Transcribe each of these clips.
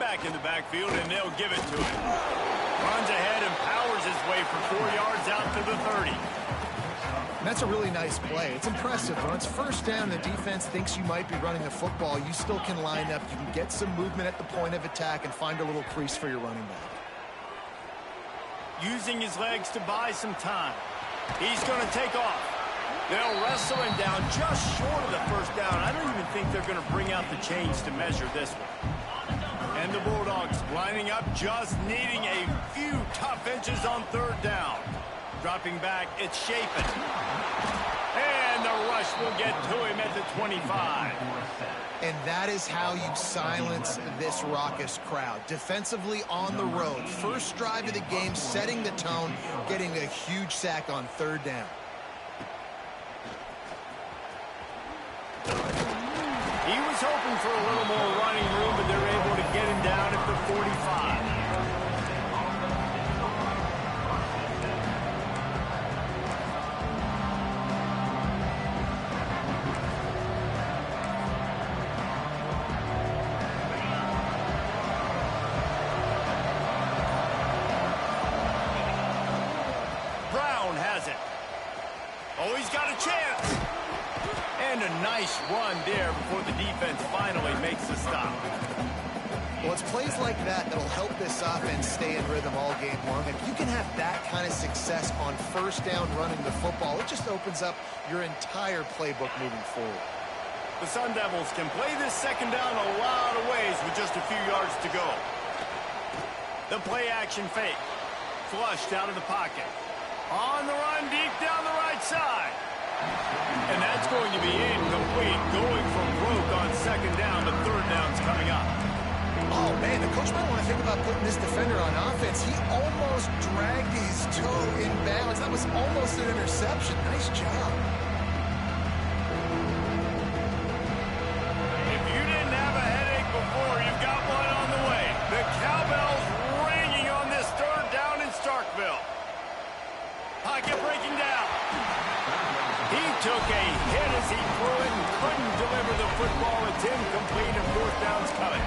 back in the backfield, and they'll give it to him. Runs ahead and powers his way for 4 yards out to the 30. That's a really nice play. It's impressive. When it's first down, the defense thinks you might be running the football. You still can line up. You can get some movement at the point of attack and find a little crease for your running back. Using his legs to buy some time. He's going to take off. They'll wrestle him down just short of the first down. I don't even think they're going to bring out the chains to measure this one. And the Bulldogs lining up, just needing a few tough inches on third down. Dropping back, it's Shapen. And the rush will get to him at the 25. And that is how you silence this raucous crowd. Defensively on the road. First drive of the game, setting the tone, getting a huge sack on third down. He was hoping for a little more running room, but they're able to get him down at the 45. Oh, he's got a chance. And a nice run there before the defense finally makes the stop. Well, it's plays like that that'll help this offense stay in rhythm all game long. If you can have that kind of success on first down running the football, it just opens up your entire playbook moving forward. The Sun Devils can play this second down a lot of ways with just a few yards to go. The play action fake. Flushed out of the pocket. On the run, deep down the right side. And that's going to be incomplete. Going from broke on second down, but third down's coming up. Oh, man, the coach might want to think about putting this defender on offense. He almost dragged his toe in bounds. That was almost an interception. Nice job. If you didn't have a headache before, you've got one on the way. The cowbell's ringing on this third down in Starkville. Pocket breaking down. He took a hit as he threw it and couldn't deliver the football. It's incomplete and fourth down's coming.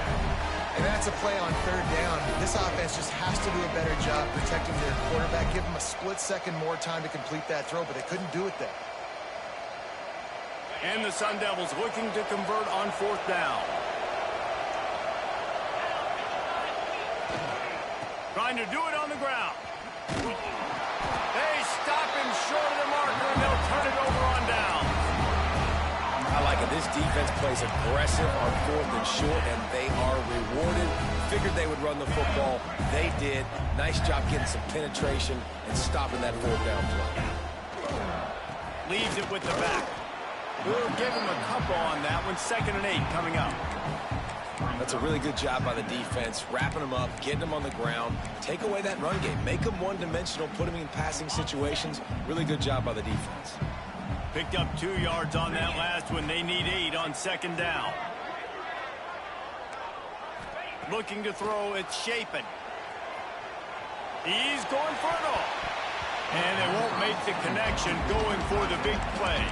And that's a play on third down. This offense just has to do a better job protecting their quarterback. Give them a split second more time to complete that throw, but they couldn't do it there. And the Sun Devils looking to convert on fourth down. Trying to do it on the ground. They stop him short of the marker, and they'll turn it over on down. I like it. This defense plays aggressive on fourth and short, and they are rewarded. Figured they would run the football. They did. Nice job getting some penetration and stopping that fourth down play. Leaves it with the back. We'll give him a couple on that one. 2nd and 8 coming up. That's a really good job by the defense, wrapping them up, getting them on the ground, take away that run game, make them one-dimensional, put them in passing situations. Really good job by the defense. Picked up 2 yards on that last one. They need 8 on second down. Looking to throw, it's Shapen. He's going for it all. And they won't make the connection, going for the big play.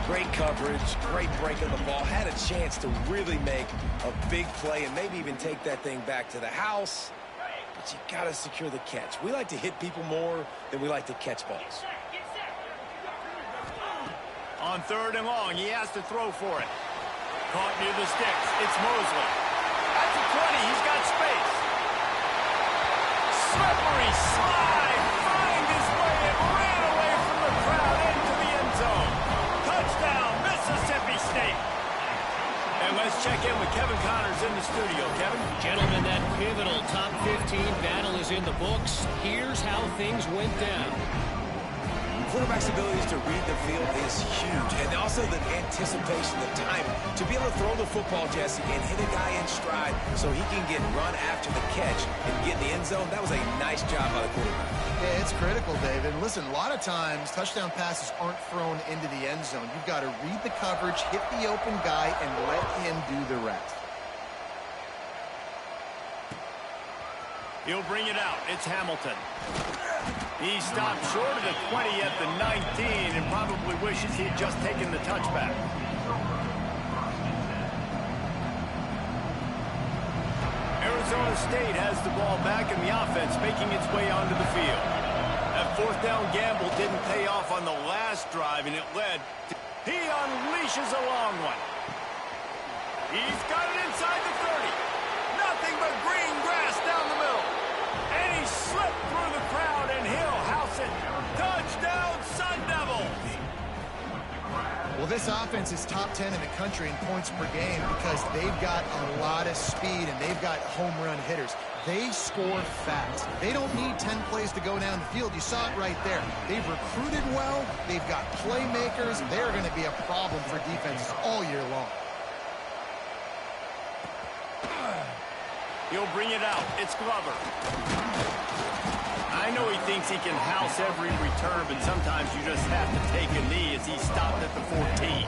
Great coverage, great break of the ball. Had a chance to really make a big play and maybe even take that thing back to the house. But you got to secure the catch. We like to hit people more than we like to catch balls. On third and long, he has to throw for it. Caught near the sticks. It's Mosley. At the 20, he's got space. Slippery slide. Find his way and ran away from the crowd into the end zone. Touchdown, Mississippi State. And let's check in with Kevin Connors in the studio. Kevin? Gentlemen, that pivotal top 15 battle is in the books. Here's how things went down. Quarterback's abilities to read the field is huge, and also the anticipation, the timing. To be able to throw the football, Jesse, and hit a guy in stride so he can get run after the catch and get in the end zone, that was a nice job by the quarterback. Yeah, it's critical, David. Listen, a lot of times touchdown passes aren't thrown into the end zone. You've got to read the coverage, hit the open guy, and let him do the rest. He'll bring it out. It's Hamilton. He stopped short of the 20 at the 19 and probably wishes he'd just taken the touchback. Arizona State has the ball back in the offense, making its way onto the field. That fourth down gamble didn't pay off on the last drive, and it led to... He unleashes a long one. He's got it inside the 30. Nothing but green grass down the middle. And he slipped through the crowd, and he'll house it. Touchdown, Sun Devils! Well, this offense is top 10 in the country in points per game because they've got a lot of speed and they've got home run hitters. They score fast. They don't need 10 plays to go down the field. You saw it right there. They've recruited well. They've got playmakers. They're going to be a problem for defenses all year long. He'll bring it out. It's Glover. I know he thinks he can house every return, but sometimes you just have to take a knee as he stopped at the 14.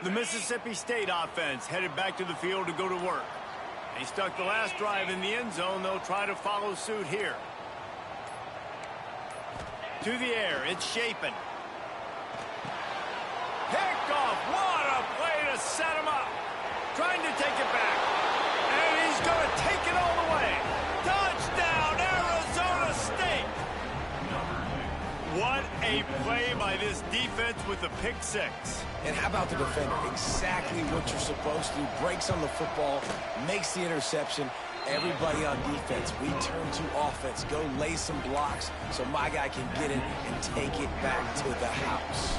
The Mississippi State offense headed back to the field to go to work. They stuck the last drive in the end zone. They'll try to follow suit here. To the air, it's Shapen. Picked off. What a play to set him up. Trying to take it back. And he's going to take it all the way. Touchdown, Arizona State. What a play by this defense with the pick six. And how about the defender? Exactly what you're supposed to do. Breaks on the football, makes the interception. Everybody on defense, we turn to offense. Go lay some blocks so my guy can get it and take it back to the house.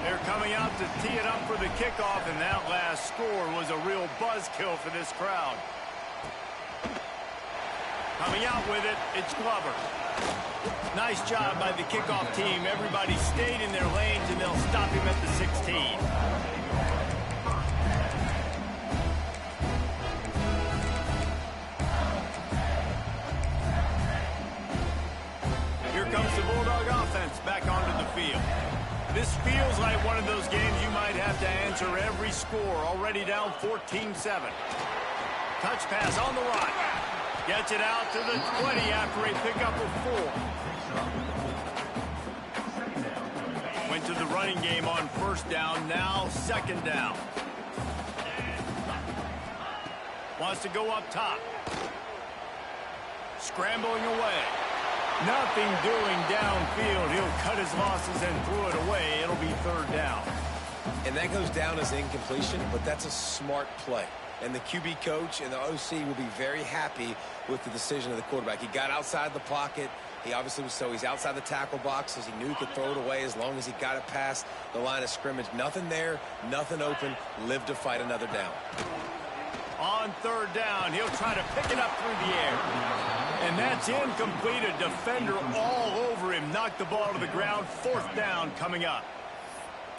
They're coming out to tee it up for the kickoff, and that last score was a real buzzkill for this crowd. Coming out with it, it's Glover. Nice job by the kickoff team. Everybody stayed in their lanes, and they'll stop him at the 16. Here comes the Bulldog offense back onto the field. This feels like one of those games you might have to answer every score. Already down 14-7. Touch pass on the run. Gets it out to the 20 after a pickup of 4. Went to the running game on first down, now second down. Wants to go up top. Scrambling away. Nothing doing downfield. He'll cut his losses and throw it away. It'll be third down. And that goes down as incompletion, but that's a smart play. And the QB coach and the OC will be very happy with the decision of the quarterback. He got outside the pocket. He obviously was he's outside the tackle boxes. He knew he could throw it away as long as he got it past the line of scrimmage. Nothing there, nothing open. Live to fight another down. On third down, he'll try to pick it up through the air. And that's incomplete. A defender all over him. Knocked the ball to the ground. Fourth down coming up.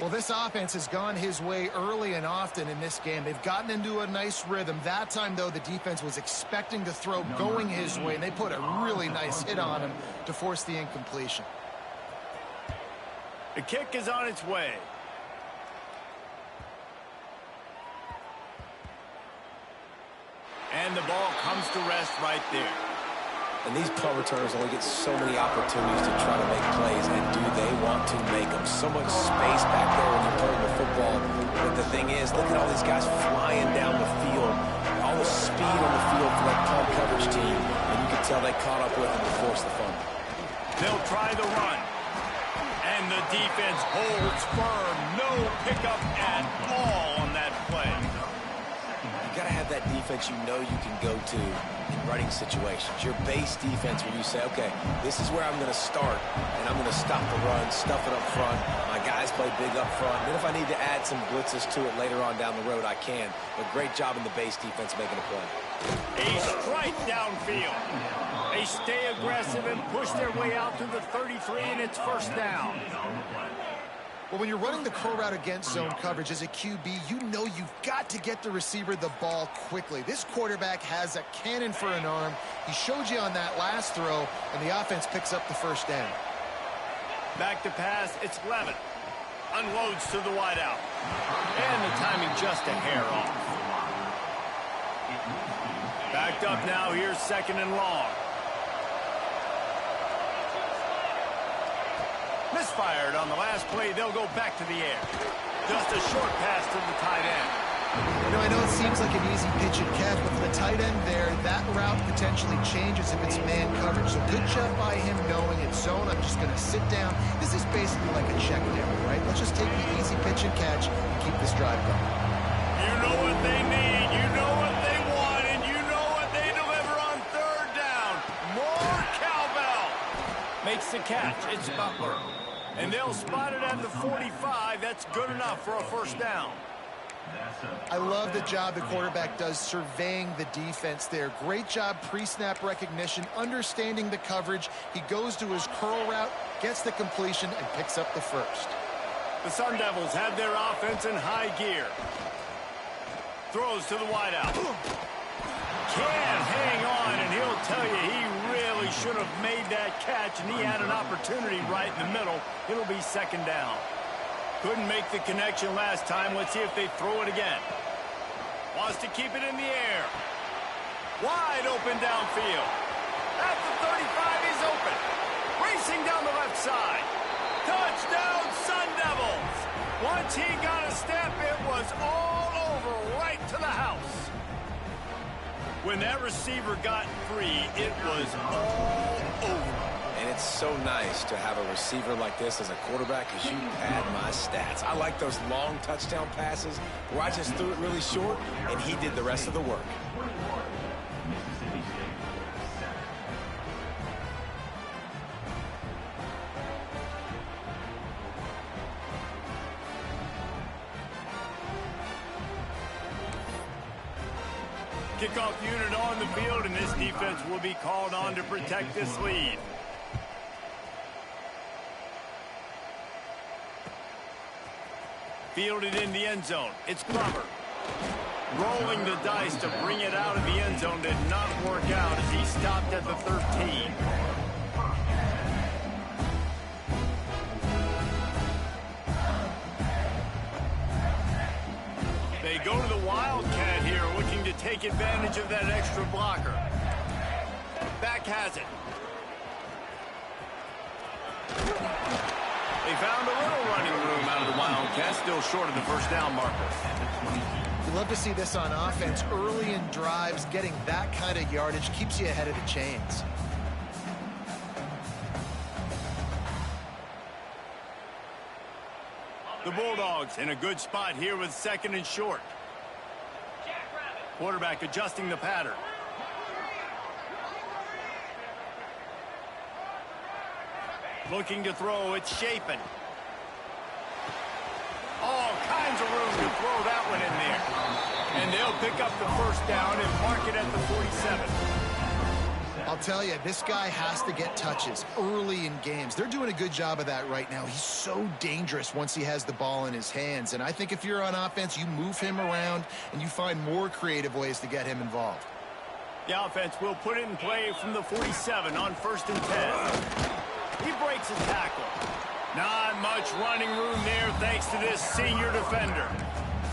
Well, this offense has gone his way early and often in this game. They've gotten into a nice rhythm. That time, though, the defense was expecting to throw going his way, and they put a really nice hit on him to force the incompletion. The kick is on its way. And the ball comes to rest right there. And these punt returners only get so many opportunities to try to make plays, and do they want to make them? So much space back there when you're playing the football. But the thing is, look at all these guys flying down the field. All the speed on the field for that punt coverage team. And you can tell they caught up with them to force the fumble. They'll try the run. And the defense holds firm. No pickup at all on that play. You got to have that defense you know you can go to in running situations. Your base defense where you say, okay, this is where I'm going to start, and I'm going to stop the run, stuff it up front. My guys play big up front. Then if I need to add some blitzes to it later on down the road, I can. But great job in the base defense making a play. A strike downfield. They stay aggressive and push their way out to the 33, and it's first down. Well, when you're running the curl route against zone coverage as a QB, you know you've got to get the receiver the ball quickly. This quarterback has a cannon for an arm. He showed you on that last throw, and the offense picks up the first down. Back to pass, it's Levin. Unloads to the wideout. And the timing just a hair off. Backed up now, here's 2nd and long. Misfired on the last play, they'll go back to the air. Just a short pass to the tight end. You know, I know it seems like an easy pitch and catch, but for the tight end there, that route potentially changes if it's man coverage. So good job by him knowing it's zone. I'm just going to sit down. This is basically like a check down, right? Let's just take the easy pitch and catch and keep this drive going. You know what they need, you know what they want, and you know what they deliver on 3rd down. More cowbell. Makes the catch. It's Butler. And they'll spot it at the 45. That's good enough for a 1st down. I love the job the quarterback does surveying the defense there. Great job pre-snap recognition, understanding the coverage. He goes to his curl route, gets the completion, and picks up the 1st. The Sun Devils have their offense in high gear. Throws to the wideout. Can't hang on, and he'll tell you he really should have made that catch, and he had an opportunity right in the middle. It'll be 2nd down. Couldn't make the connection last time. Let's see if they throw it again. Wants to keep it in the air. Wide open downfield. At the 35, he's open. Racing down the left side. Touchdown, Sun Devils. Once he got a step, it was all over right to the house. When that receiver got free, it was all over. And it's so nice to have a receiver like this as a quarterback because you pad my stats. I like those long touchdown passes where I just threw it really short and he did the rest of the work. Kickoff unit on the field, and this defense will be called on to protect this lead. Fielded in the end zone. It's Glover. Rolling the dice to bring it out of the end zone did not work out as he stopped at the 13. They go to the Wildcat here, looking to take advantage of that extra blocker. Back has it. They found a little running room out of the Wildcat, still short of the 1st down marker. You love to see this on offense. Early in drives, getting that kind of yardage keeps you ahead of the chains. The Bulldogs in a good spot here with 2nd and short. Quarterback adjusting the pattern. Looking to throw, it's Shapen. All kinds of room to throw that one in there. And they'll pick up the 1st down and mark it at the 47. I'll tell you, this guy has to get touches early in games. They're doing a good job of that right now. He's so dangerous once he has the ball in his hands. And I think if you're on offense, you move him around and you find more creative ways to get him involved. The offense will put it in play from the 47 on 1st and 10. He breaks a tackle. Not much running room there thanks to this senior defender.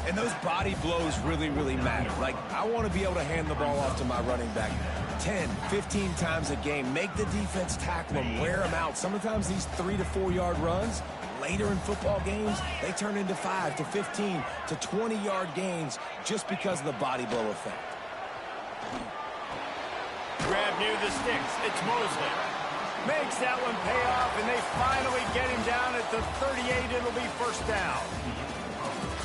And those body blows really, really matter. Like, I want to be able to hand the ball off to my running back 10, 15 times a game. Make the defense tackle them, wear them out. Sometimes these 3 to 4 yard runs, later in football games, they turn into 5 to 15 to 20 yard gains just because of the body blow effect. Grab near the sticks. It's Mosley. Makes that one pay off, and they finally get him down at the 38. It'll be 1st down.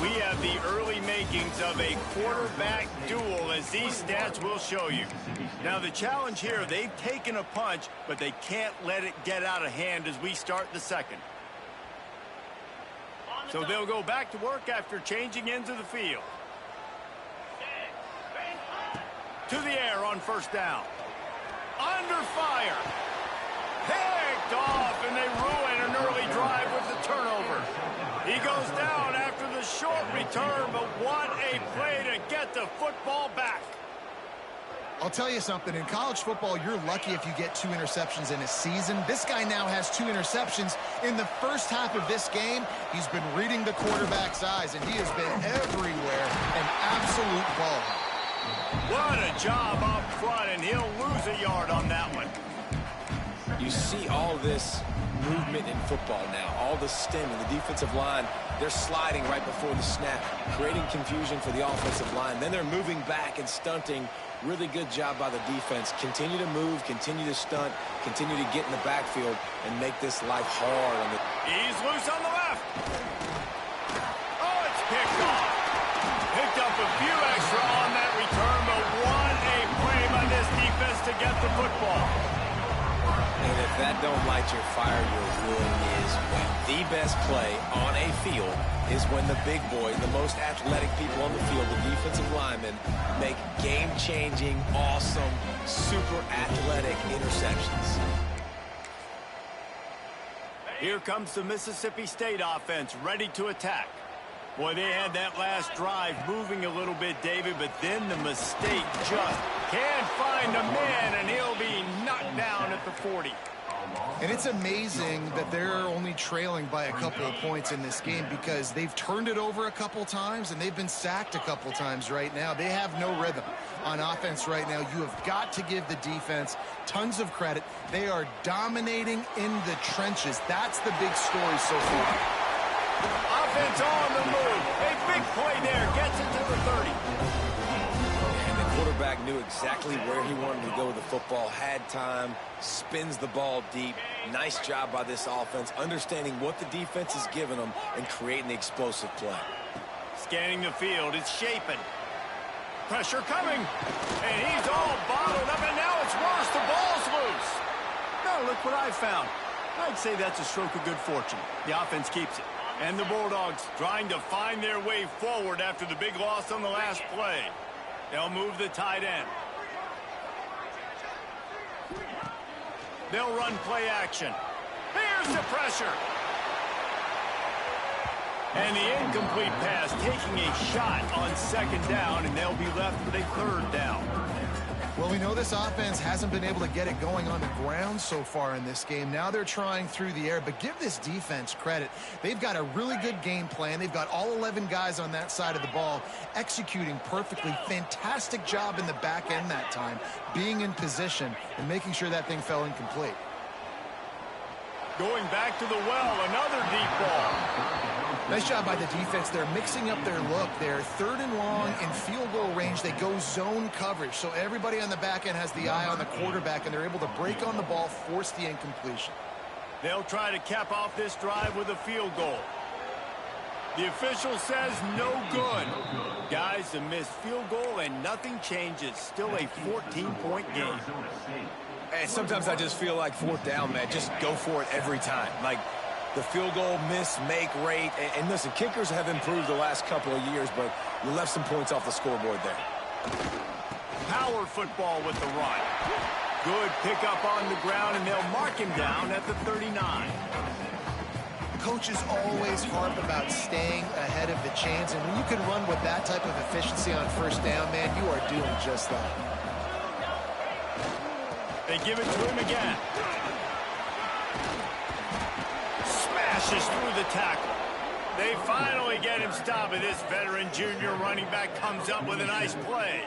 We have the early makings of a quarterback duel, as these stats will show you. Now, the challenge here, they've taken a punch, but they can't let it get out of hand as we start the 2nd. So they'll go back to work after changing ends of the field. To the air on 1st down. Under fire. Picked off, and they ruin an early drive with the turnover. He goes down after the short return, but what a play to get the football back. I'll tell you something, in college football, you're lucky if you get 2 interceptions in a season. This guy now has 2 interceptions. In the first half of this game, he's been reading the quarterback's eyes, and he has been everywhere, an absolute ball. What a job up front, and he'll lose a yard on that one. You see all this movement in football now, all the stem in the defensive line. They're sliding right before the snap, creating confusion for the offensive line. Then they're moving back and stunting. Really good job by the defense. Continue to move, continue to stunt, continue to get in the backfield and make this life hard. He's loose on the left. Oh, it's picked off. Picked up a few extra on that return, but what a play by this defense to get the football. And if that don't light your fire, your wood is wet. The best play on a field is when the big boys, the most athletic people on the field, the defensive linemen, make game-changing, awesome, super athletic interceptions. Here comes the Mississippi State offense ready to attack. Boy, they had that last drive moving a little bit, David, but then the mistake just can't find a man, and he'll be knocked down at the 40. And it's amazing that they're only trailing by a couple of points in this game because they've turned it over a couple times and they've been sacked a couple times right now. They have no rhythm on offense right now. You have got to give the defense tons of credit. They are dominating in the trenches. That's the big story so far. Offense on the move. A big play there. Gets it to the 30. And the quarterback knew exactly where he wanted to go with the football, had time, spins the ball deep. Nice job by this offense, understanding what the defense is giving them and creating the explosive play. Scanning the field. It's shaping. Pressure coming. And he's all bottled up, and now it's worse. The ball's loose. Now look what I found. I'd say that's a stroke of good fortune. The offense keeps it. And the Bulldogs trying to find their way forward after the big loss on the last play. They'll move the tight end. They'll run play action. Here's the pressure. And the incomplete pass taking a shot on second down, and they'll be left with a third down. Well, we know this offense hasn't been able to get it going on the ground so far in this game. Now they're trying through the air, but give this defense credit. They've got a really good game plan. They've got all 11 guys on that side of the ball executing perfectly. Fantastic job in the back end that time, being in position and making sure that thing fell incomplete. Going back to the well, another deep ball. Nice job by the defense. They're mixing up their look. They're third and long in field goal range. They go zone coverage. So everybody on the back end has the eye on the quarterback, and they're able to break on the ball, force the incompletion. They'll try to cap off this drive with a field goal. The official says no good. Guys, a missed field goal, and nothing changes. Still a 14-point game. And sometimes I just feel like fourth down, man. Just go for it every time. Like, the field goal miss, make rate. And listen, kickers have improved the last couple of years, but you left some points off the scoreboard there. Power football with the run. Good pickup on the ground, and they'll mark him down at the 39. Coaches always harp about staying ahead of the chains, and when you can run with that type of efficiency on first down, man, you are doing just that. They give it to him again. Smashes through the tackle. They finally get him stopped, and this veteran junior running back comes up with a nice play.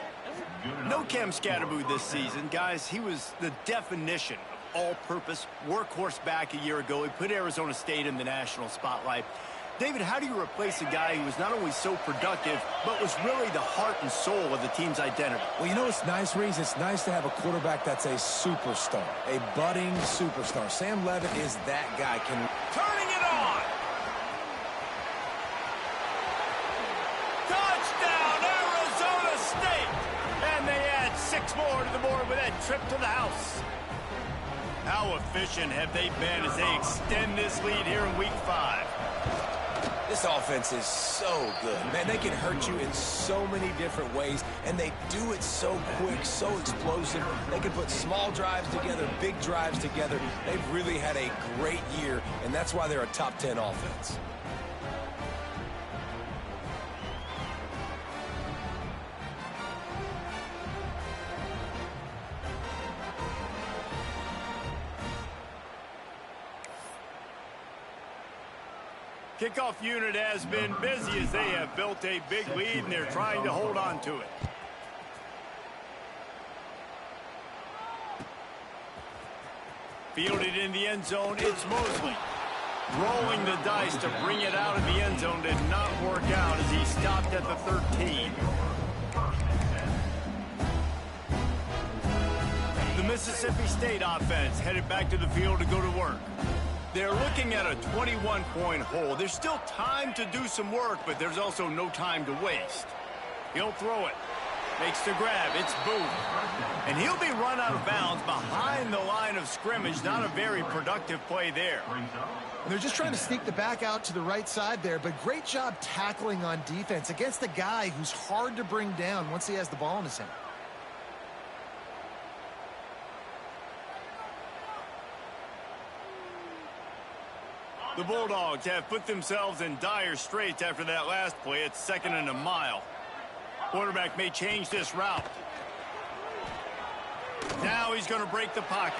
No Cam Scatterboo this season, guys. He was the definition of all-purpose workhorse back a year ago. He put Arizona State in the national spotlight. David, how do you replace a guy who was not only so productive, but was really the heart and soul of the team's identity? Well, you know what's nice, Reese? It's nice to have a quarterback that's a superstar, a budding superstar. Sam Levitt is that guy. Turning it on! Touchdown, Arizona State! And they add 6 more to the board with that trip to the house. How efficient have they been as they extend this lead here in Week 5? This offense is so good. Man, they can hurt you in so many different ways, and they do it so quick, so explosive. They can put small drives together, big drives together. They've really had a great year, and that's why they're a top 10 offense. Kickoff unit has been busy as they have built a big lead, and they're trying to hold on to it. Fielded in the end zone, it's Mosley. Rolling the dice to bring it out of the end zone did not work out as he stopped at the 13. The Mississippi State offense headed back to the field to go to work. They're looking at a 21-point hole. There's still time to do some work, but there's also no time to waste. He'll throw it. Makes the grab. It's Booth. And he'll be run out of bounds behind the line of scrimmage. Not a very productive play there. And they're just trying to sneak the back out to the right side there, but great job tackling on defense against the guy who's hard to bring down once he has the ball in his hand. The Bulldogs have put themselves in dire straits after that last play. It's 2nd and a mile. Quarterback may change this route. Now he's going to break the pocket.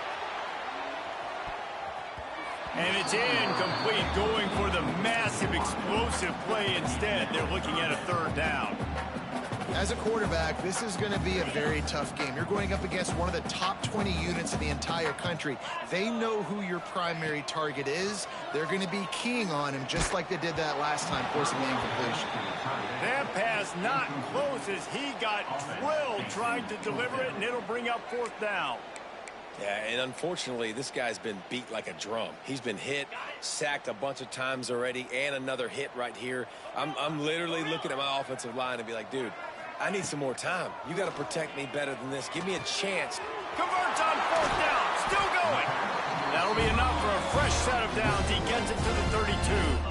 And it's incomplete, going for the massive explosive play instead. They're looking at a 3rd down. As a quarterback, this is going to be a very tough game. You're going up against one of the top 20 units in the entire country. They know who your primary target is. They're going to be keying on him just like they did that last time, forcing the incompletion. That pass not close as he got drilled trying to deliver it, and it'll bring up 4th down. Yeah, and unfortunately, this guy's been beat like a drum. He's been hit, sacked a bunch of times already, and another hit right here. I'm literally looking at my offensive line and be like, dude, I need some more time. You got to protect me better than this. Give me a chance. Converts on 4th down. Still going. That'll be enough for a fresh set of downs. He gets it to the 32.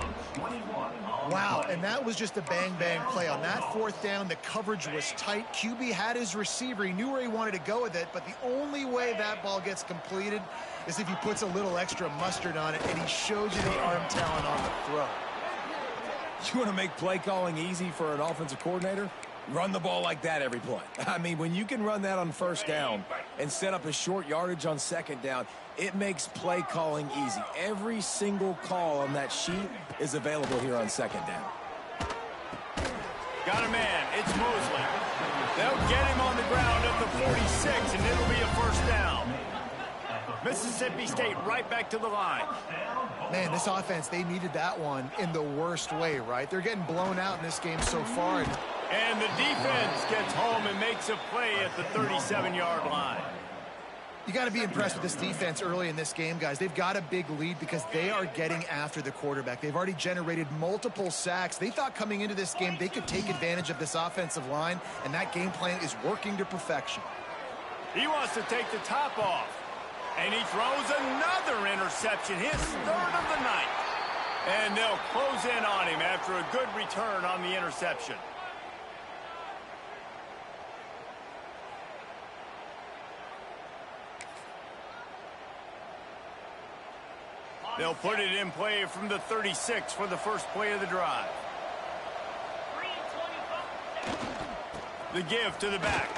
Wow, and that was just a bang-bang play. On that 4th down, the coverage was tight. QB had his receiver. He knew where he wanted to go with it, but the only way that ball gets completed is if he puts a little extra mustard on it, and he shows you the arm talent on the throw. You want to make play calling easy for an offensive coordinator? Run the ball like that every play. I mean, when you can run that on 1st down and set up a short yardage on 2nd down, it makes play calling easy. Every single call on that sheet is available here on 2nd down. Got a man. It's Mosley. They'll get him on the ground at the 46, and it'll be a 1st down. Mississippi State right back to the line. Man, this offense, they needed that one in the worst way, right? They're getting blown out in this game so far. And the defense gets home and makes a play at the 37-yard line. You got to be impressed with this defense early in this game, guys. They've got a big lead because they are getting after the quarterback. They've already generated multiple sacks. They thought coming into this game they could take advantage of this offensive line, and that game plan is working to perfection. He wants to take the top off. And he throws another interception, his 3rd of the night. And they'll close in on him after a good return on the interception. They'll put it in play from the 36 for the first play of the drive. The give to the back.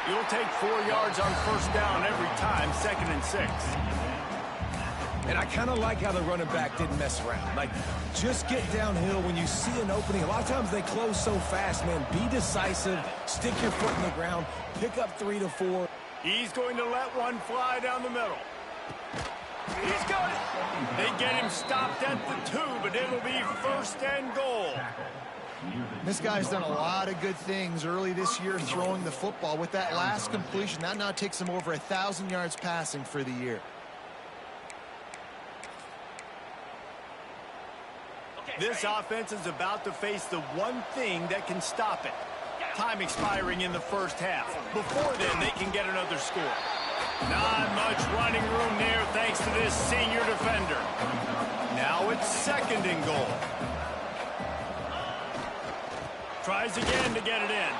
You'll take 4 yards on 1st down every time, 2nd and 6. And I kind of like how the running back didn't mess around. Like, just get downhill when you see an opening. A lot of times they close so fast, man. Be decisive, stick your foot in the ground, pick up 3 to 4. He's going to let one fly down the middle. He's got it. They get him stopped at the 2, but it'll be 1st and goal. This guy's done a lot of good things early this year throwing the football. With that last completion, that now takes him over 1,000 yards passing for the year. This offense is about to face the one thing that can stop it. Time expiring in the 1st half. Before then, they can get another score. Not much running room there thanks to this senior defender. Now it's 2nd and goal. Tries again to get it in.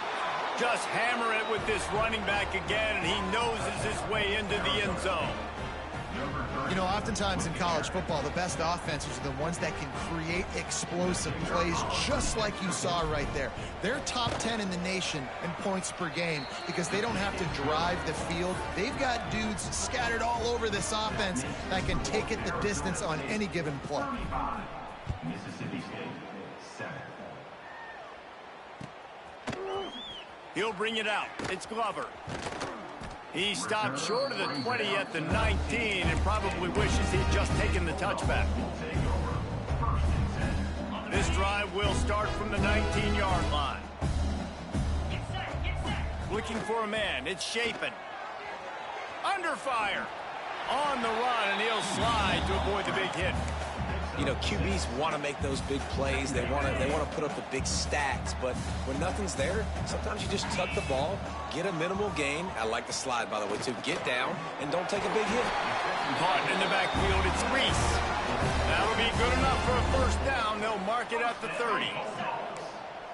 Just hammer it with this running back again, and he noses his way into the end zone. You know, oftentimes in college football, the best offenses are the ones that can create explosive plays just like you saw right there. They're top 10 in the nation in points per game because they don't have to drive the field. They've got dudes scattered all over this offense that can take it the distance on any given play. He'll bring it out. It's Glover. He stopped short of the 20 at the 19 and probably wishes he'd just taken the touchback. This drive will start from the 19-yard line. Looking for a man. It's Shapen. Under fire. On the run, and he'll slide to avoid the big hit. You know, QBs want to make those big plays. They want to put up the big stacks. But when nothing's there, sometimes you just tuck the ball, get a minimal gain. I like the slide, by the way, too. Get down and don't take a big hit. Caught in the backfield, it's Reese. That'll be good enough for a first down. They'll mark it at the 30.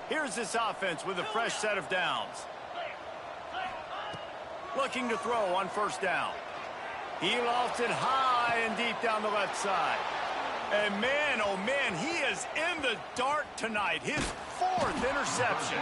Here's this offense with a fresh set of downs. Looking to throw on first down. He lofts it high and deep down the left side. And man, oh man, he is in the dark tonight. His 4th interception.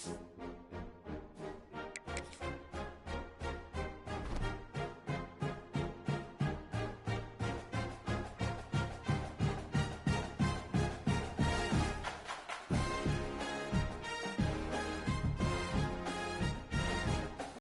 you